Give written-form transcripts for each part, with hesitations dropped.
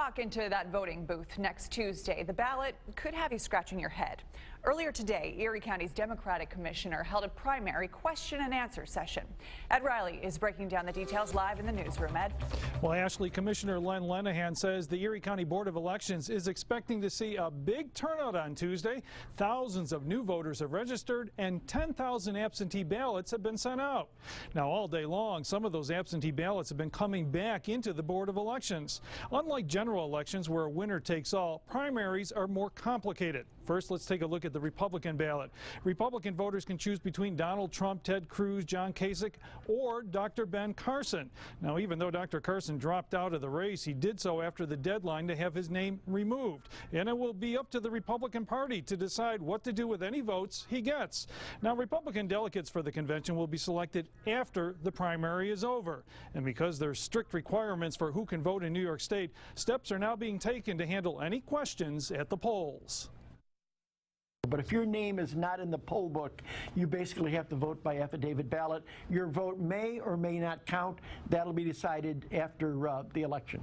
walk into that voting booth next Tuesday, the ballot could have you scratching your head. Earlier today, Erie County's Democratic Commissioner held a primary question and answer session. Ed Riley is breaking down the details live in the newsroom. Ed? Well, Ashley, Commissioner Len Lenahan says the Erie County Board of Elections is expecting to see a big turnout on Tuesday. Thousands of new voters have registered and 10,000 absentee ballots have been sent out. Now, all day long, some of those absentee ballots have been coming back into the Board of Elections. Unlike general elections where a winner takes all, primaries are more complicated. First, let's take a look at the Republican ballot. Republican voters can choose between Donald Trump, Ted Cruz, John Kasich, or Dr. Ben Carson. Now, even though Dr. Carson dropped out of the race, he did so after the deadline to have his name removed. And it will be up to the Republican Party to decide what to do with any votes he gets. Now, Republican delegates for the convention will be selected after the primary is over. And because there's strict requirements for who can vote in New York State, steps are now being taken to handle any questions at the polls. But if your name is not in the poll book, you basically have to vote by affidavit ballot. Your vote may or may not count. That'll be decided after the election.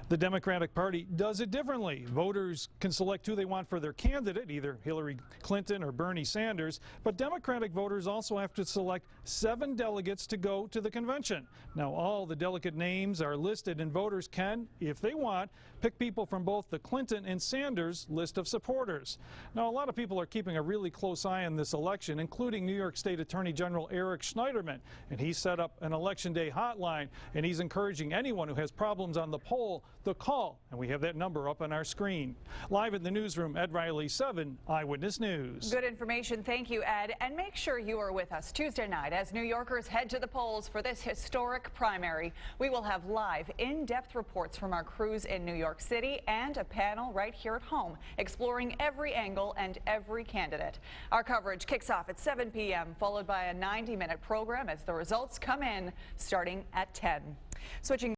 The Democratic Party does it differently. Voters can select who they want for their candidate, either Hillary Clinton or Bernie Sanders, but Democratic voters also have to select 7 delegates to go to the convention. Now, all the delegate names are listed, and voters can, if they want, pick people from both the Clinton and Sanders list of supporters. Now, a lot of people are keeping a really close eye on this election, including New York State Attorney General Eric Schneiderman, and he set up an Election Day hotline, and he's encouraging anyone who has problems on the poll to call, and we have that number up on our screen. Live in the newsroom, Ed Riley, 7 Eyewitness News. Good information. Thank you, Ed. And make sure you are with us Tuesday night as New Yorkers head to the polls for this historic primary. We will have live, in-depth reports from our crews in New York City and a panel right here at home exploring every angle and every candidate. Our coverage kicks off at 7 p.m., followed by a 90-minute program as the results come in starting at 10. Switching